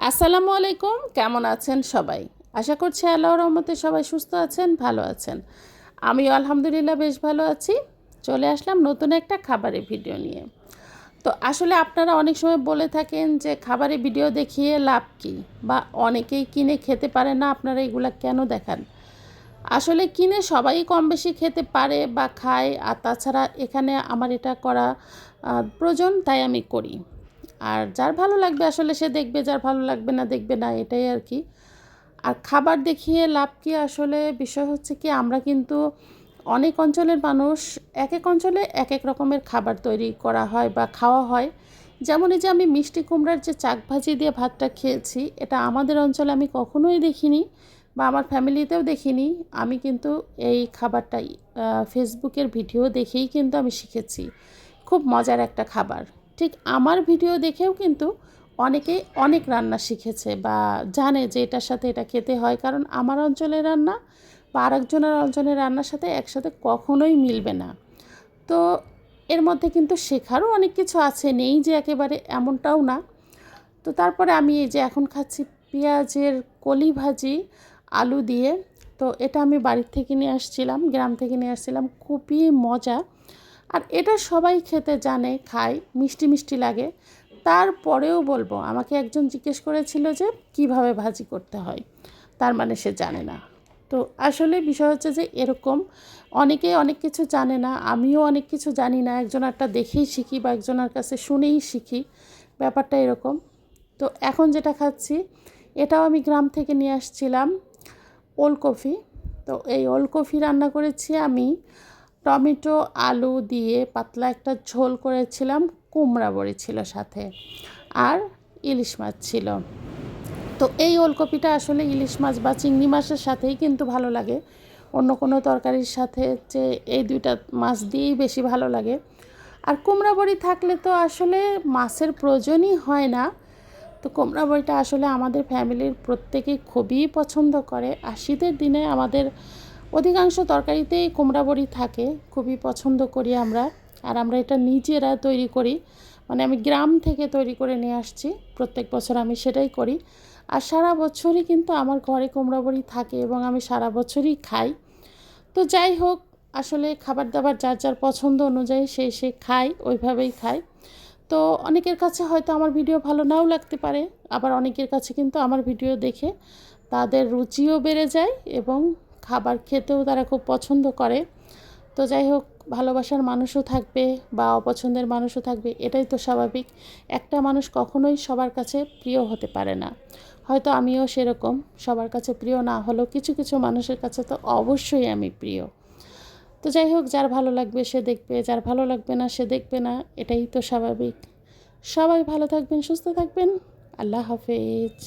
আসসালামু আলাইকুম, কেমন আছেন সবাই? আশা করছি আল্লাহর রহমতে সবাই সুস্থ আছেন, ভালো আছেন। আমিও আলহামদুলিল্লাহ বেশ ভালো আছি। চলে আসলাম নতুন একটা খাবারের ভিডিও নিয়ে। তো আসলে আপনারা অনেক সময় বলে থাকেন যে খাবারের ভিডিও দেখিয়ে লাভ কী, বা অনেকেই কিনে খেতে পারে না, আপনারা এগুলা কেন দেখান? আসলে কিনে সবাই কম বেশি খেতে পারে বা খায়, আর তাছাড়া এখানে আমার এটা করা প্রয়োজন, তাই আমি করি। আর যার ভালো লাগবে আসলে সে দেখবে, যার ভালো লাগবে না দেখবে না, এটাই আর কি। আর খাবার দেখিয়ে লাভ কি, আসলে বিষয় হচ্ছে কি, আমরা কিন্তু অনেক অঞ্চলের মানুষ, এক এক অঞ্চলে এক এক রকমের খাবার তৈরি করা হয় বা খাওয়া হয়। যেমন এই যে আমি মিষ্টি কুমড়ার যে চাক ভাজি দিয়ে ভাতটা খেয়েছি, এটা আমাদের অঞ্চলে আমি কখনোই দেখিনি বা আমার ফ্যামিলিতেও দেখিনি। আমি কিন্তু এই খাবারটাই ফেসবুকের ভিডিও দেখেই কিন্তু আমি শিখেছি। খুব মজার একটা খাবার। ঠিক আমার ভিডিও দেখেও কিন্তু অনেকেই অনেক রান্না শিখেছে বা জানে যে এটার সাথে এটা খেতে হয়, কারণ আমার অঞ্চলের রান্না বা আরেকজনের অঞ্চলের রান্নার সাথে একসাথে কখনোই মিলবে না। তো এর মধ্যে কিন্তু শেখারও অনেক কিছু আছে, নেই যে একেবারে এমনটাও না। তো তারপরে আমি এই যে এখন খাচ্ছি পেঁয়াজের কলি ভাজি আলু দিয়ে। তো এটা আমি বাড়ির থেকে নিয়ে আসছিলাম, গ্রাম থেকে নিয়ে আসছিলাম, খুবই মজা। আর এটা সবাই খেতে জানে, খায়, মিষ্টি মিষ্টি লাগে। তারপরেও বলবো, আমাকে একজন জিজ্ঞেস করেছিল যে কিভাবে ভাজি করতে হয়, তার মানে সে জানে না। তো আসলে বিষয় হচ্ছে যে এরকম অনেকে অনেক কিছু জানে না, আমিও অনেক কিছু জানি না, একজনেরটা দেখেই শিখি বা একজনের কাছে শুনেই শিখি, ব্যাপারটা এরকম। তো এখন যেটা খাচ্ছি, এটাও আমি গ্রাম থেকে নিয়ে আসছিলাম, ওলকপি। তো এই ওলকপি রান্না করেছি আমি টমেটো আলু দিয়ে, পাতলা একটা ঝোল করেছিলাম, কুমড়া বড়ি ছিল সাথে, আর ইলিশ মাছ ছিল। তো এই ওলকপিটা আসলে ইলিশ মাছ বা চিংড়ি মাছের সাথেই কিন্তু ভালো লাগে, অন্য কোনো তরকারির সাথে যে এই দুইটা মাছ দিয়েই বেশি ভালো লাগে। আর কুমড়া বড়ি থাকলে তো আসলে মাছের প্রয়োজনই হয় না। তো কুমড়া বড়িটা আসলে আমাদের ফ্যামিলির প্রত্যেকেই খুবই পছন্দ করে। আর শীতের দিনে আমাদের অধিকাংশ তরকারিতেই কুমড়া বড়ি থাকে, খুবই পছন্দ করি আমরা। আর আমরা এটা নিজেরা তৈরি করি, মানে আমি গ্রাম থেকে তৈরি করে নিয়ে আসছি, প্রত্যেক বছর আমি সেটাই করি। আর সারা বছরই কিন্তু আমার ঘরে কুমড়া বড়ি থাকে এবং আমি সারা বছরই খাই। তো যাই হোক, আসলে খাবার দাবার যার যার পছন্দ অনুযায়ী সে খায়, ওইভাবেই খায়। তো অনেকের কাছে হয়তো আমার ভিডিও ভালো নাও লাগতে পারে, আবার অনেকের কাছে কিন্তু আমার ভিডিও দেখে তাদের রুচিও বেড়ে যায় এবং খাবার খেতেও তারা খুব পছন্দ করে। তো যাই হোক, ভালোবাসার মানুষও থাকবে বা অপছন্দের মানুষও থাকবে, এটাই তো স্বাভাবিক। একটা মানুষ কখনোই সবার কাছে প্রিয় হতে পারে না। হয়তো আমিও সেরকম, সবার কাছে প্রিয় না হলেও কিছু কিছু মানুষের কাছে তো অবশ্যই আমি প্রিয়। তো যাই হোক, যার ভালো লাগবে সে দেখবে, যার ভালো লাগবে না সে দেখবে না, এটাই তো স্বাভাবিক। সবাই ভালো থাকবেন, সুস্থ থাকবেন। আল্লাহ হাফেজ।